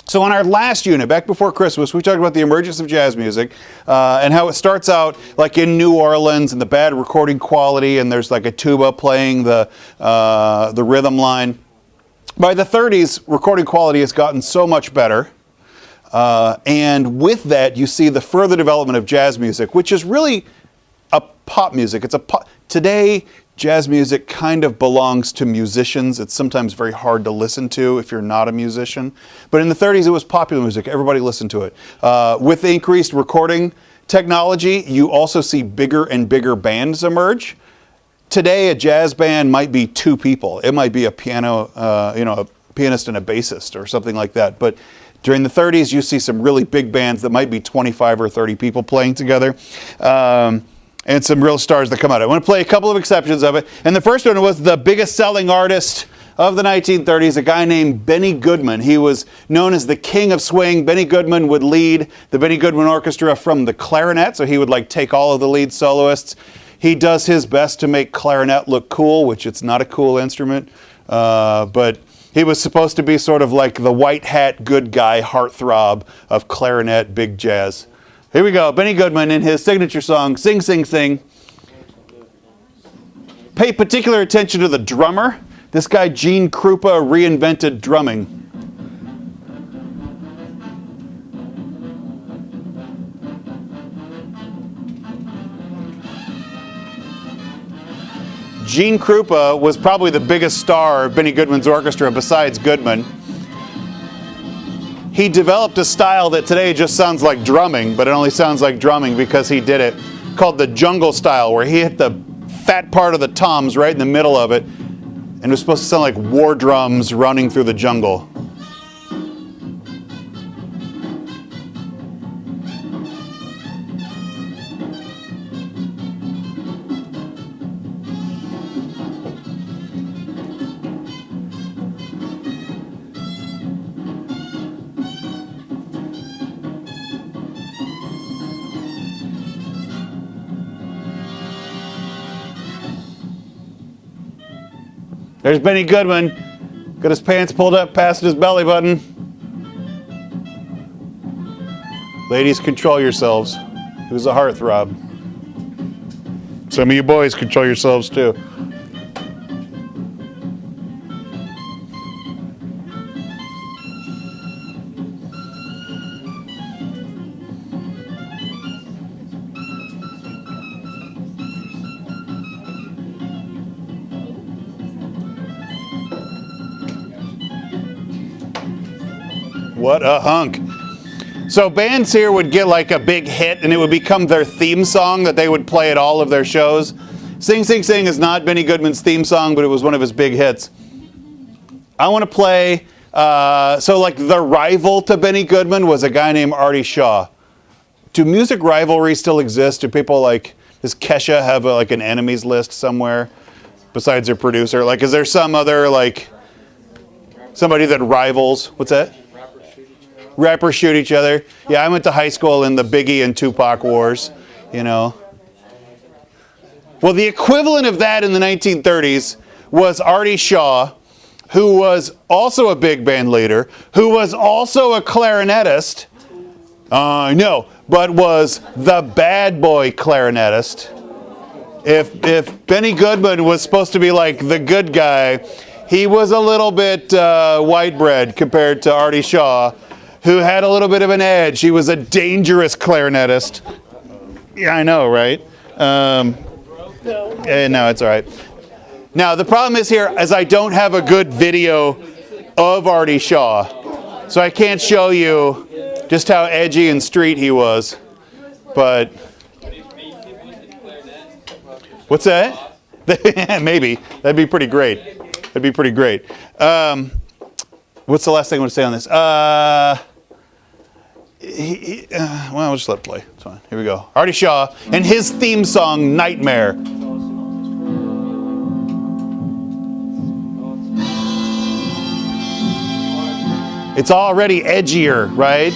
So in our last unit, back before Christmas, we talked about the emergence of jazz music and how it starts out like in New Orleans and the bad recording quality, and there's like a tuba playing the rhythm line. By the 30s, recording quality has gotten so much better. And with that, you see the further development of jazz music, which is really a pop music. Today, jazz music kind of belongs to musicians. It's sometimes very hard to listen to if you're not a musician. But in the 30s, it was popular music. Everybody listened to it. With increased recording technology, you also see bigger and bigger bands emerge. Today, a jazz band might be 2 people. It might be a piano, a pianist and a bassist or something like that. But during the 30s, you see some really big bands that might be 25 or 30 people playing together. And some real stars that come out. I want to play a couple of exceptions of it. And the first one was the biggest selling artist of the 1930s, a guy named Benny Goodman. He was known as the king of swing. Benny Goodman would lead the Benny Goodman Orchestra from the clarinet, so he would take all of the lead soloists. He does his best to make clarinet look cool, which it's not a cool instrument, but he was supposed to be sort of like the white hat good guy heartthrob of clarinet big jazz. Here we go, Benny Goodman in his signature song, Sing, Sing, Sing. Pay particular attention to the drummer. This guy, Gene Krupa, reinvented drumming. Gene Krupa was probably the biggest star of Benny Goodman's orchestra besides Goodman. He developed a style that today just sounds like drumming, but it only sounds like drumming because he did it, called the jungle style, where he hit the fat part of the toms right in the middle of it, and it was supposed to sound like war drums running through the jungle. There's Benny Goodman, got his pants pulled up past his belly button. Ladies, control yourselves. He was a heartthrob. Some of you boys control yourselves too. What a hunk. So bands here would get like a big hit and it would become their theme song that they would play at all of their shows. Sing, Sing, Sing is not Benny Goodman's theme song, but it was one of his big hits. I want to play, so like the rival to Benny Goodman was a guy named Artie Shaw. Do music rivalries still exist? Do people like, does Kesha have like an enemies list somewhere besides their producer? Like, is there some other like, somebody that rivals, what's that? Rappers shoot each other. Yeah, I went to high school in the Biggie and Tupac wars, you know. Well, the equivalent of that in the 1930s was Artie Shaw, who was also a big band leader, who was also a clarinetist, no, but was the bad boy clarinetist. If Benny Goodman was supposed to be like the good guy, he was a little bit white bread compared to Artie Shaw, who had a little bit of an edge. He was a dangerous clarinetist. Yeah, I know, right? No, it's all right. Now, the problem is here is I don't have a good video of Artie Shaw. So I can't show you just how edgy and street he was. But, what's that? Maybe. That'd be pretty great. That'd be pretty great. What's the last thing I want to say on this? Well, we'll just let it play. It's fine. Here we go. Artie Shaw and his theme song, Nightmare. It's already edgier, right?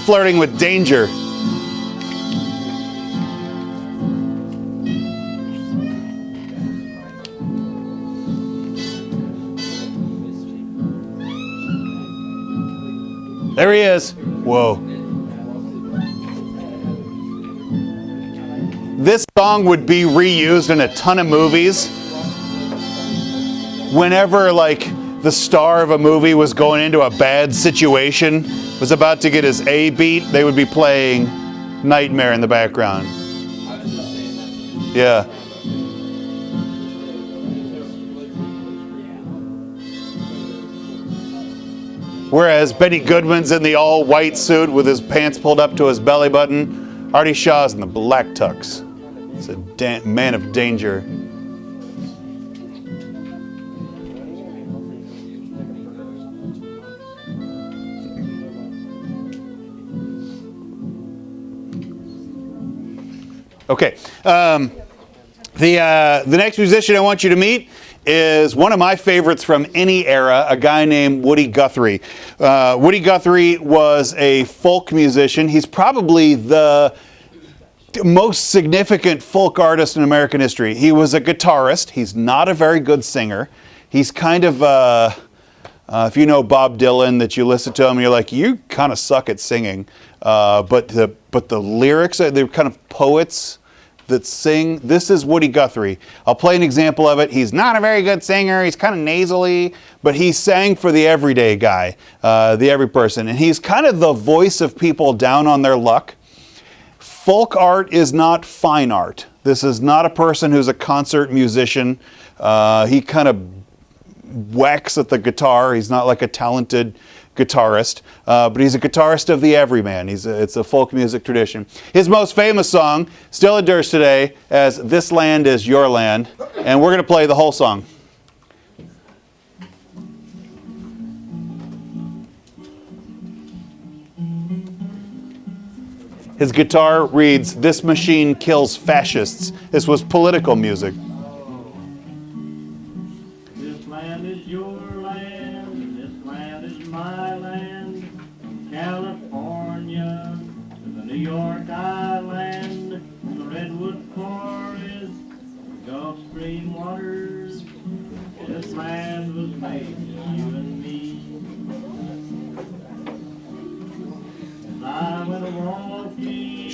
Flirting with danger. There he is. Whoa. This song would be reused in a ton of movies. Whenever, like, the star of a movie was going into a bad situation, was about to get his A beat, they would be playing Nightmare in the background. Yeah. Whereas Benny Goodman's in the all-white suit with his pants pulled up to his belly button, Artie Shaw's in the black tux. He's a man of danger. Okay, the next musician I want you to meet is one of my favorites from any era, a guy named Woody Guthrie. Woody Guthrie was a folk musician. He's probably the most significant folk artist in American history. He was a guitarist. He's not a very good singer. He's kind of, if you know Bob Dylan, that you listen to him, you're like, you kind of suck at singing. But the lyrics, they're kind of poets. that sing. This is Woody Guthrie. I'll play an example of it. He's not a very good singer. He's kind of nasally, but he sang for the everyday guy, the every person. And he's kind of the voice of people down on their luck. Folk art is not fine art. This is not a person who's a concert musician. He kind of whacks at the guitar. He's not like a talented guitarist, but he's a guitarist of the everyman. It's a folk music tradition. His most famous song still endures today as "This Land Is Your Land," and we're going to play the whole song. His guitar reads, "This machine kills fascists." This was political music. This land is your land, this land is my land, from California to the New York Island, from the Redwood Forest, the Gulf Stream waters. This land was made for you and me. As I went walking,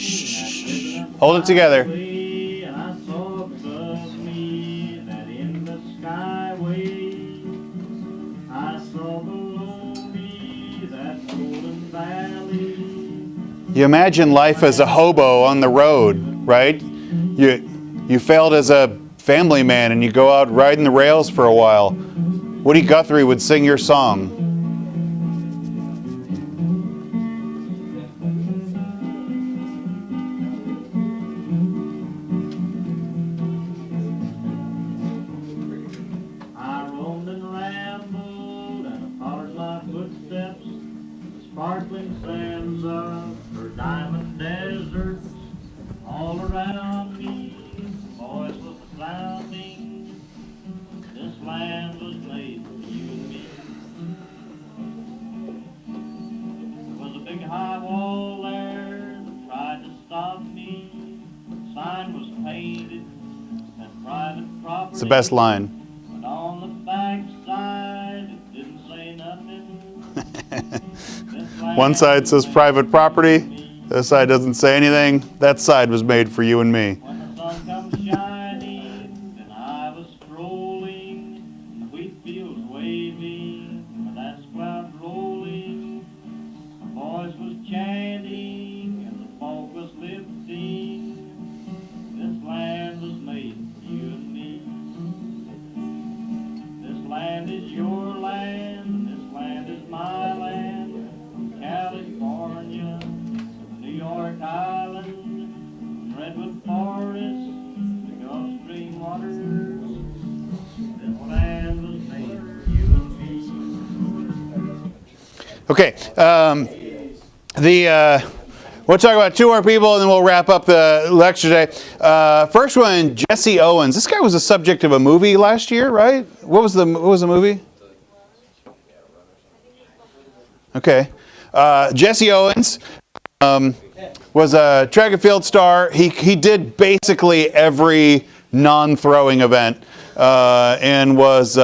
Hold it together. and I saw above me that in the skyway I saw below me that golden valley. You imagine life as a hobo on the road, right? You failed as a family man and you go out riding the rails for a while. Woody Guthrie would sing your song. I roamed and rambled and I followed my footsteps, the sparkling sands of her diamond deserts. All around me, voice was sounding. This land was made for you and me. There was a big high wall there that tried to stop me. The sign was painted and private property. It's the best line. But on the back side, it didn't say nothing. One side says private property. This side doesn't say anything. That side was made for you and me. When the sun comes shining, and I was strolling, and the wheat fields waving, and the dust clouds rolling, the voice was chanting, and the fog was lifting. This land was made for you and me. This land is your land, and this land is my land, from California, New York Island, Redwood Forest, the Gulf Stream waters. This land was made for you and me. Okay, we'll talk about two more people and then we'll wrap up the lecture today. First one, Jesse Owens. This guy was the subject of a movie last year, right? What was the movie? Okay. Jesse Owens was a track and field star. He did basically every non-throwing event and was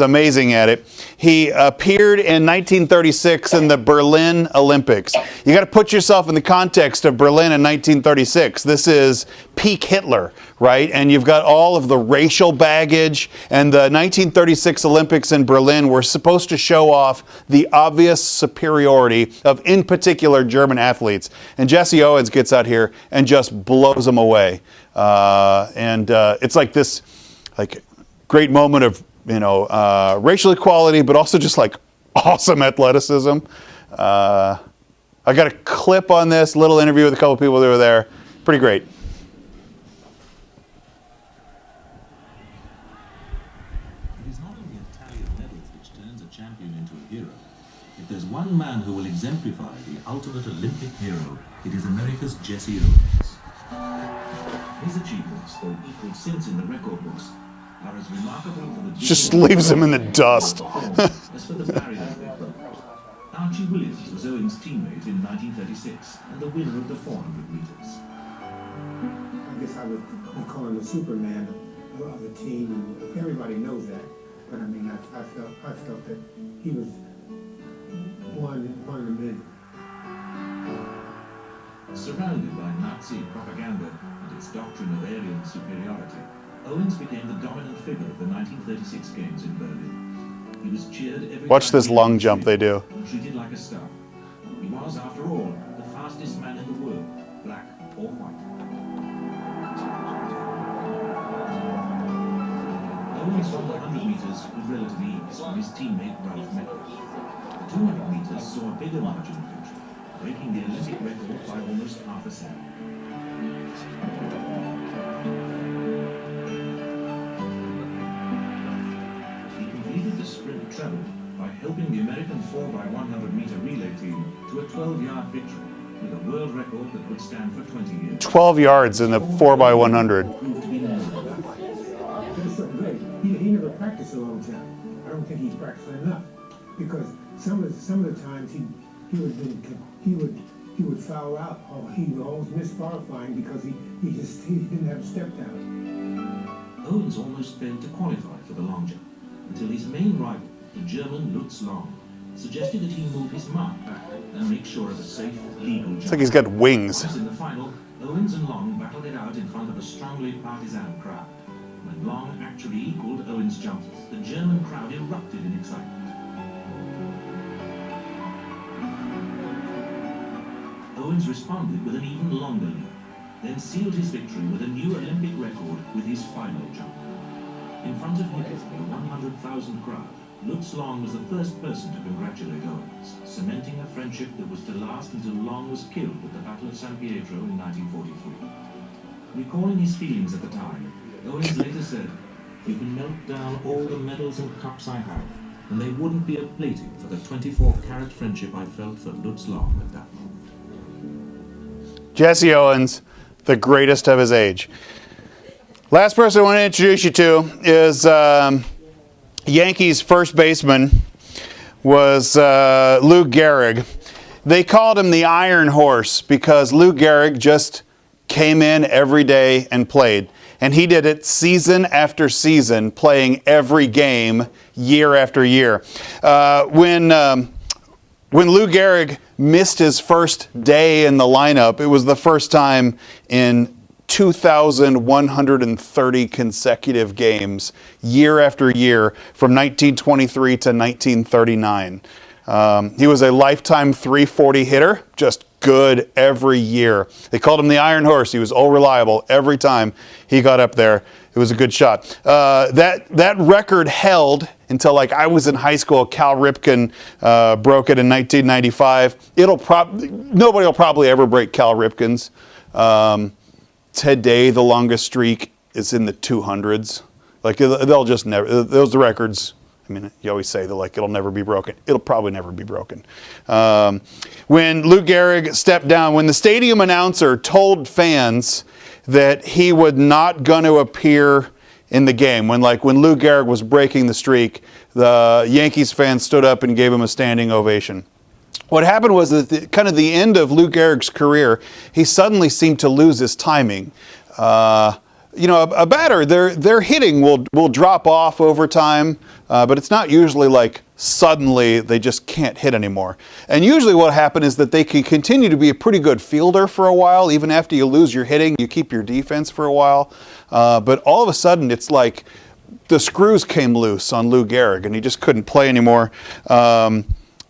amazing at it. He appeared in 1936 in the Berlin Olympics. You got to put yourself in the context of Berlin in 1936. This is peak Hitler, right? And you've got all of the racial baggage. And the 1936 Olympics in Berlin were supposed to show off the obvious superiority of, in particular, German athletes. And Jesse Owens gets out here and just blows them away. It's like this, great moment of racial equality, but also just like awesome athleticism. I got a clip on this, little interview with a couple people that were there. Pretty great. It is not only Italian medals which turns a champion into a hero. If there's one man who will exemplify the ultimate Olympic hero, it is America's Jesse Owens. His achievements, though equaled since in the record books, are as remarkable for the Just leaves him in the dust. as for the barriers they broke. Archie Williams was Owens' teammate in 1936 and the winner of the 400 meters. I guess I would call him the Superman of the team. Everybody knows that, but I mean, I felt that he was one of the men. Surrounded by Nazi propaganda its doctrine of alien superiority, Owens became the dominant figure of the 1936 games in Berlin. He was cheered every Watch time this he lung entered the jump they do. field and treated like a star. He was, after all, the fastest man in the world, black or white. Owens won the 100 meters with relative ease from his teammate Ralph Meckler. The 200 meters saw a bigger margin of victory, breaking the Olympic record by almost half a second. He completed the sprint treble by helping the American 4x100 meter relay team to a 12-yard victory with a world record that would stand for 20 years. 12 yards in the 4x100. That's so great. He never practiced a long time. I don't think he practiced enough because some of the times he would foul out or he would always miss qualifying because he didn't have a step down. Owens almost failed to qualify for the long jump until his main rival, the German Lutz Long, suggested that he move his mark back and make sure of a safe, legal jump. It's like he's got wings. Once in the final, Owens and Long battled it out in front of a strongly partisan crowd. When Long actually equaled Owens' jump, the German crowd erupted in excitement. Owens responded with an even longer leap, then sealed his victory with a new Olympic record with his final jump. In front of him, the 100,000 crowd, Lutz Long was the first person to congratulate Owens, cementing a friendship that was to last until Long was killed at the Battle of San Pietro in 1943. Recalling his feelings at the time, Owens later said, "You can melt down all the medals and cups I have, and they wouldn't be a plating for the 24-carat friendship I felt for Lutz Long at that moment." Jesse Owens, the greatest of his age. Last person I want to introduce you to is Yankees first baseman was Lou Gehrig. They called him the Iron Horse because Lou Gehrig just came in every day and played. And he did it season after season, playing every game year after year. When Lou Gehrig missed his first day in the lineup, it was the first time in 2,130 consecutive games, year after year, from 1923 to 1939. He was a lifetime 340 hitter, just good every year. They called him the Iron Horse. He was all reliable every time he got up there. It was a good shot. That record held until like I was in high school. Cal Ripken broke it in 1995. Nobody will probably ever break Cal Ripken's. Today, the longest streak is in the 200s. Like they'll just never. Those records. I mean, you always say that like it'll never be broken. It'll probably never be broken. When Lou Gehrig stepped down, when the stadium announcer told fans that he was not going to appear in the game, when Lou Gehrig was breaking the streak, the Yankees fans stood up and gave him a standing ovation. What happened was that at the end of Lou Gehrig's career, he suddenly seemed to lose his timing. A batter, their hitting will drop off over time, but it's not usually like suddenly they just can't hit anymore. And usually what happened is that they can continue to be a pretty good fielder for a while. Even after you lose your hitting, you keep your defense for a while. But all of a sudden, it's like the screws came loose on Lou Gehrig, and he just couldn't play anymore.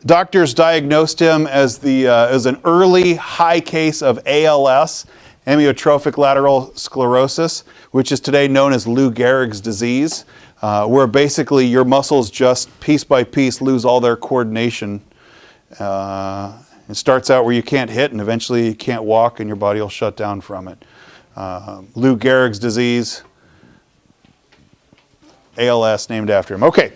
Doctors diagnosed him as an early high case of ALS, amyotrophic lateral sclerosis, which is today known as Lou Gehrig's disease, where basically your muscles just piece by piece lose all their coordination. It starts out where you can't hit, and eventually you can't walk, and your body will shut down from it. Lou Gehrig's disease, ALS, named after him. Okay,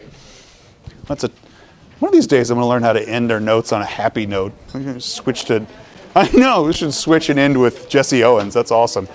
one of these days I'm going to learn how to end our notes on a happy note. I know, we should switch and end with Jesse Owens. That's awesome.